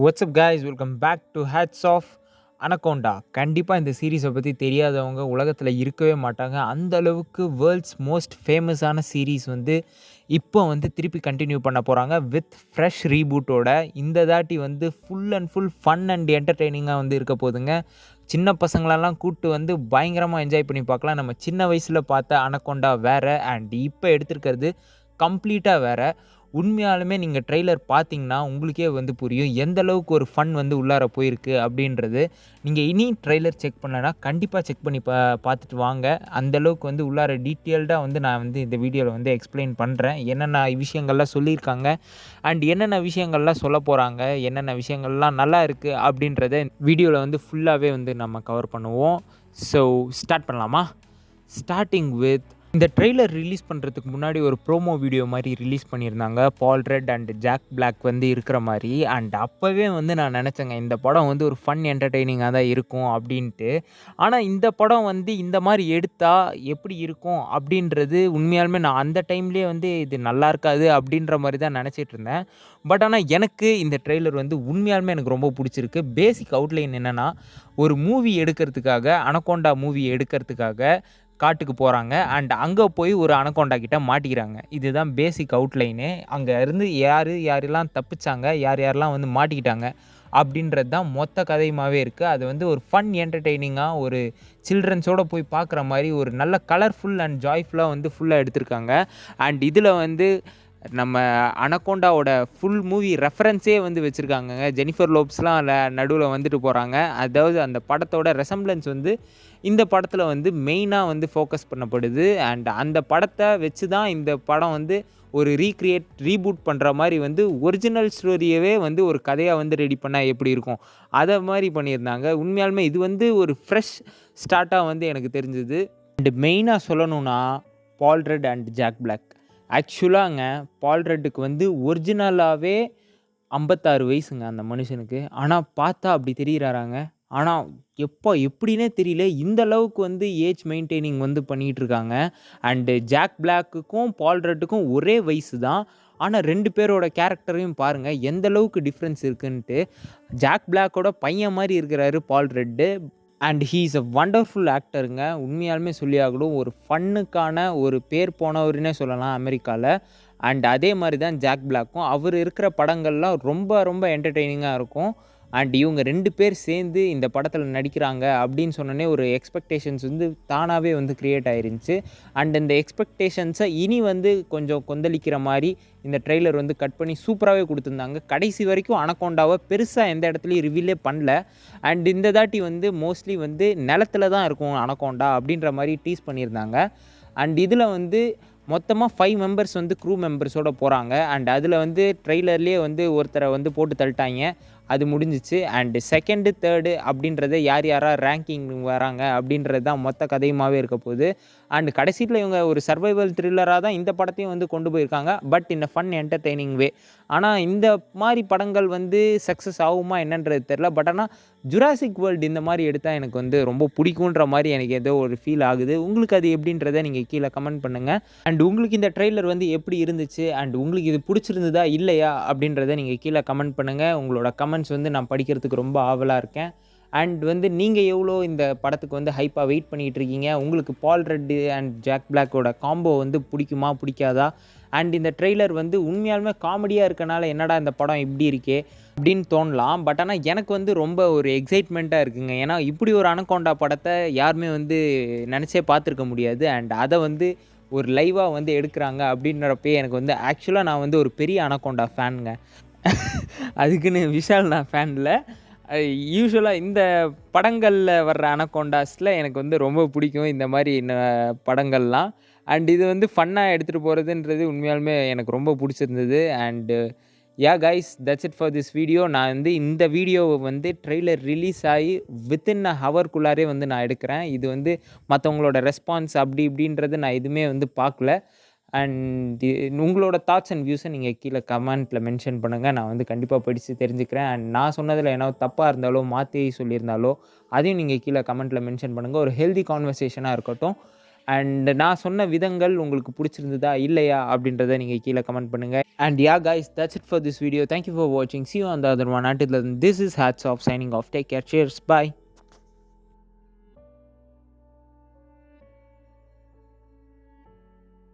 WhatsApp guys welcome back to hats off Anaconda. கண்டிப்பாக இந்த சீரீஸை பற்றி தெரியாதவங்க உலகத்தில் இருக்கவே மாட்டாங்க. அந்த அளவுக்கு வேர்ல்ட்ஸ் மோஸ்ட் ஃபேமஸான சீரீஸ் வந்து இப்போ வந்து திருப்பி கண்டினியூ பண்ண போகிறாங்க வித் ஃப்ரெஷ் ரீபூட்டோட. இந்த தாட்டி வந்து full and full fun and என்டர்டெய்னிங்காக வந்து இருக்க போதுங்க. சின்ன பசங்களெல்லாம் கூப்பிட்டு வந்து பயங்கரமாக என்ஜாய் பண்ணி பார்க்கலாம். நம்ம சின்ன வயசில் பார்த்த அனகோண்டா வேறு அண்ட் இப்போ எடுத்திருக்கிறது கம்ப்ளீட்டாக வேறு. உண்மையாலுமே நீங்கள் ட்ரெய்லர் பார்த்தீங்கன்னா உங்களுக்கே வந்து புரியும் எந்த அளவுக்கு ஒரு ஃபன் வந்து உள்ளார போயிருக்கு அப்படின்றது. நீங்கள் இனி ட்ரெய்லர் செக் பண்ணலைன்னா கண்டிப்பாக செக் பண்ணி பார்த்துட்டு வாங்க. அந்தளவுக்கு வந்து உள்ளார டீட்டெயில்டாக வந்து நான் வந்து இந்த வீடியோவில் வந்து எக்ஸ்பிளைன் பண்ணுறேன். என்னென்ன விஷயங்கள்லாம் சொல்லியிருக்காங்க அண்ட் என்னென்ன விஷயங்கள்லாம் சொல்ல போகிறாங்க, என்னென்ன விஷயங்கள்லாம் நல்லா இருக்குது அப்படின்றத வீடியோவில் வந்து ஃபுல்லாகவே வந்து நம்ம கவர் பண்ணுவோம். ஸோ ஸ்டார்ட் பண்ணலாமா? ஸ்டார்டிங் வித் இந்த ட்ரெய்லர் ரிலீஸ் பண்ணுறதுக்கு முன்னாடி ஒரு ப்ரோமோ வீடியோ மாதிரி ரிலீஸ் பண்ணியிருந்தாங்க. பால் ரெட் அண்ட் ஜாக் பிளாக் வந்து இருக்கிற மாதிரி. அண்ட் அப்போவே வந்து நான் நினச்சேங்க இந்த படம் வந்து ஒரு ஃபன் என்டர்டெய்னிங்காக தான் இருக்கும் அப்படின்ட்டு. ஆனால் இந்த படம் வந்து இந்த மாதிரி எடுத்தால் எப்படி இருக்கும் அப்படின்றது உண்மையாலுமே நான் அந்த டைம்லேயே வந்து இது நல்லா இருக்காது அப்படின்ற மாதிரி தான் நினச்சிட்டு இருந்தேன். பட் ஆனால் எனக்கு இந்த ட்ரெய்லர் வந்து உண்மையாலுமே எனக்கு ரொம்ப பிடிச்சிருக்கு. பேசிக் அவுட்லைன் என்னென்னா, ஒரு மூவி எடுக்கிறதுக்காக அனகோண்டா மூவி எடுக்கிறதுக்காக காட்டுக்கு போகிறாங்க அண்ட் அங்கே போய் ஒரு அனகோண்டா கிட்ட மாட்டிக்கிறாங்க. இதுதான் பேசிக் அவுட்லைனு. அங்கே இருந்து யாரெல்லாம் தப்பிச்சாங்க, யாரெல்லாம் வந்து மாட்டிக்கிட்டாங்க அப்படின்றது தான் மொத்த கதையுமாகவே இருக்குது. அது வந்து ஒரு ஃபன் என்டர்டெய்னிங்காக ஒரு சில்ட்ரன்ஸோடு போய் பார்க்குற மாதிரி ஒரு நல்ல கலர்ஃபுல் அண்ட் ஜாய்ஃபுல்லாக வந்து ஃபுல்லாக எடுத்திருக்காங்க. அண்ட் இதில் வந்து நம்ம அனகோண்டாவோட ஃபுல் மூவி ரெஃபரன்ஸே வந்து வச்சுருக்காங்கங்க. ஜெனிஃபர் லோப்ஸ்லாம் அதில் நடுவில் வந்துட்டு போகிறாங்க. அதாவது அந்த படத்தோட ரெசம்பிளன்ஸ் வந்து இந்த படத்தில் வந்து மெயினாக வந்து ஃபோக்கஸ் பண்ணப்படுது. அண்ட் அந்த படத்தை வச்சு தான் இந்த படம் வந்து ஒரு ரீபூட் பண்ணுற மாதிரி வந்து ஒரிஜினல் ஸ்டோரியவே வந்து ஒரு கதையாக வந்து ரெடி பண்ணால் எப்படி இருக்கும், அதை மாதிரி பண்ணியிருந்தாங்க. உண்மையாலுமே இது வந்து ஒரு ஃப்ரெஷ் ஸ்டார்ட்டாக வந்து எனக்கு தெரிஞ்சுது. அண்டு மெயினாக சொல்லணுன்னா பால் ரெட் அண்ட் ஜாக் பிளாக். ஆக்சுவலாங்க பால் ரெட்டுக்கு வந்து ஒரிஜினலாகவே 56 வயசுங்க அந்த மனுஷனுக்கு. ஆனால் பார்த்தா அப்படி தெரிகிறாராங்க. ஆனால் எப்படின்னே தெரியல, இந்த அளவுக்கு வந்து ஏஜ் மெயின்டைனிங் வந்து பண்ணிகிட்ருக்காங்க. அண்டு ஜாக் பிளாக்குக்கும் பால் ரெட்டுக்கும் ஒரே வயசு தான். ஆனால் 2 பேரோட கேரக்டரையும் பாருங்கள் எந்த அளவுக்கு டிஃப்ரென்ஸ் இருக்குன்ட்டு. ஜாக் பிளாக்கோட பையன் மாதிரி இருக்கிறாரு Paul Rudd. And he is a wonderful ஆக்டருங்க. உண்மையாலுமே சொல்லி ஆகணும். ஒரு ஃபன்னுக்கான ஒரு பேர் போனவருன்னே சொல்லலாம் அமெரிக்காவில். அண்ட் அதே மாதிரி தான் ஜாக் பிளாக்கும். அவர் இருக்கிற படங்கள்லாம் ரொம்ப ரொம்ப என்டர்டெய்னிங்காக இருக்கும். அண்ட் இவங்க 2 பேர் சேர்ந்து இந்த படத்தில் நடிக்கிறாங்க அப்படின்னு சொன்னோன்னே ஒரு எக்ஸ்பெக்டேஷன்ஸ் வந்து தானாகவே வந்து க்ரியேட் ஆயிருந்துச்சு. அண்ட் இந்த எக்ஸ்பெக்டேஷன்ஸை இனி வந்து கொஞ்சம் கொந்தளிக்கிற மாதிரி இந்த ட்ரெய்லர் வந்து கட் பண்ணி சூப்பராகவே கொடுத்துருந்தாங்க. கடைசி வரைக்கும் அனகோண்டாவை பெருசாக எந்த இடத்துலையும் ரிவீலே பண்ணல. அண்ட் இந்த தாட்டி வந்து மோஸ்ட்லி வந்து நிலத்தில் தான் இருக்கும் அனகோண்டா அப்படின்ற மாதிரி டீஸ் பண்ணியிருந்தாங்க. அண்ட் இதில் வந்து மொத்தமாக 5 மெம்பர்ஸ் வந்து க்ரூ மெம்பர்ஸோடு போகிறாங்க. அண்ட் அதில் வந்து ட்ரெய்லர்லேயே வந்து ஒருத்தரை வந்து போட்டு தள்ளிட்டாங்க. அது முடிஞ்சிச்சு. அண்டு செகண்டு தேர்டு அப்படின்றத யார் ரேங்கிங் வராங்க அப்படின்றது தான் மொத்த கதையுமாகவே இருக்க போகுது. அண்டு கடைசியில் இவங்க ஒரு சர்வைவல் த்ரில்லராக தான் இந்த படத்தையும் வந்து கொண்டு போயிருக்காங்க. பட் இந்த ஃபன் என்டர்டெய்னிங் வே. ஆனால் இந்த மாதிரி படங்கள் வந்து சக்ஸஸ் ஆகுமா என்னன்றது தெரில. பட் ஆனால் ஜுராசிக் வேர்ல்டு இந்த மாதிரி எடுத்தால் எனக்கு வந்து ரொம்ப பிடிக்குன்ற மாதிரி எனக்கு ஏதோ ஒரு ஃபீல் ஆகுது. உங்களுக்கு அது எப்படின்றத நீங்கள் கீழே கமெண்ட் பண்ணுங்கள். அண்ட் உங்களுக்கு இந்த ட்ரெய்லர் வந்து எப்படி இருந்துச்சு அண்ட் உங்களுக்கு இது பிடிச்சிருந்ததா இல்லையா அப்படின்றத நீங்கள் கீழே கமெண்ட் பண்ணுங்கள். உங்களோட கமெண்ட்ஸ் வந்து நான் படிக்கிறதுக்கு ரொம்ப ஆவலாக இருக்கேன். அண்ட் வந்து நீங்கள் எவ்வளோ இந்த படத்துக்கு வந்து ஹைப்பாக வெயிட் பண்ணிகிட்டு இருக்கீங்க? உங்களுக்கு பால் ரெட்டு அண்ட் ஜாக் பிளாக்கோட காம்போ வந்து பிடிக்குமா பிடிக்காதா? அண்ட் இந்த ட்ரெய்லர் வந்து உண்மையாலுமே காமெடியாக இருக்கனால என்னடா இந்த படம் இப்படி இருக்கே அப்படின்னு தோணலாம். பட் ஆனால் எனக்கு வந்து ரொம்ப ஒரு எக்ஸைட்மெண்ட்டாக இருக்குங்க. ஏன்னா இப்படி ஒரு அனகோண்டா படத்தை யாருமே வந்து நினச்சே பார்த்துருக்க முடியாது. அண்ட் அதை வந்து ஒரு லைவாக வந்து எடுக்கிறாங்க அப்படின்றப்பே எனக்கு வந்து ஆக்சுவலாக நான் வந்து ஒரு பெரிய அனகோண்டா ஃபேனுங்க. அதுக்குன்னு விஷால் நான் ஃபேன் இல்லை. யூஸ்வலாக இந்த படங்களில் வர்ற அனகோண்டாஸில் எனக்கு வந்து ரொம்ப பிடிக்கும் இந்த மாதிரி படங்கள்லாம். அண்ட் இது வந்து ஃபன்னாக எடுத்துகிட்டு போகிறதுன்றது உண்மையாலுமே எனக்கு ரொம்ப பிடிச்சிருந்தது. And guys, that's it for this video. நான் வந்து இந்த வீடியோவை வந்து ட்ரெய்லர் ரிலீஸ் ஆகி வித்தின் அ ஹவர்க்குள்ளாரே வந்து நான் எடுக்கிறேன். இது வந்து மற்றவங்களோட ரெஸ்பான்ஸ் அப்படி இப்படின்றது நான் எதுவுமே வந்து பார்க்கல. அண்ட் உங்களோட தாட்ஸ் அண்ட் வியூஸை நீங்கள் கீழே கமெண்ட்டில் மென்ஷன் பண்ணுங்கள். நான் வந்து கண்டிப்பாக படித்து தெரிஞ்சுக்கிறேன். அண்ட் நான் சொன்னதில் ஏதாவது தப்பாக இருந்தாலோ மாற்றி சொல்லியிருந்தாலோ அதையும் நீங்கள் கீழே கமெண்ட்டில் மென்ஷன் பண்ணுங்கள். ஒரு ஹெல்தி கான்வர்சேஷனாக இருக்கட்டும். அண்ட் நான் சொன்ன விதங்கள் உங்களுக்கு பிடிச்சிருந்ததா இல்லையா அப்படின்றத நீங்கள் கீழே கமெண்ட் பண்ணுங்கள். And yeah guys, that's it for this video. Thank you for watching. See you on the other one. Until then, this is Hats Off signing off. Take care. Cheers. Bye.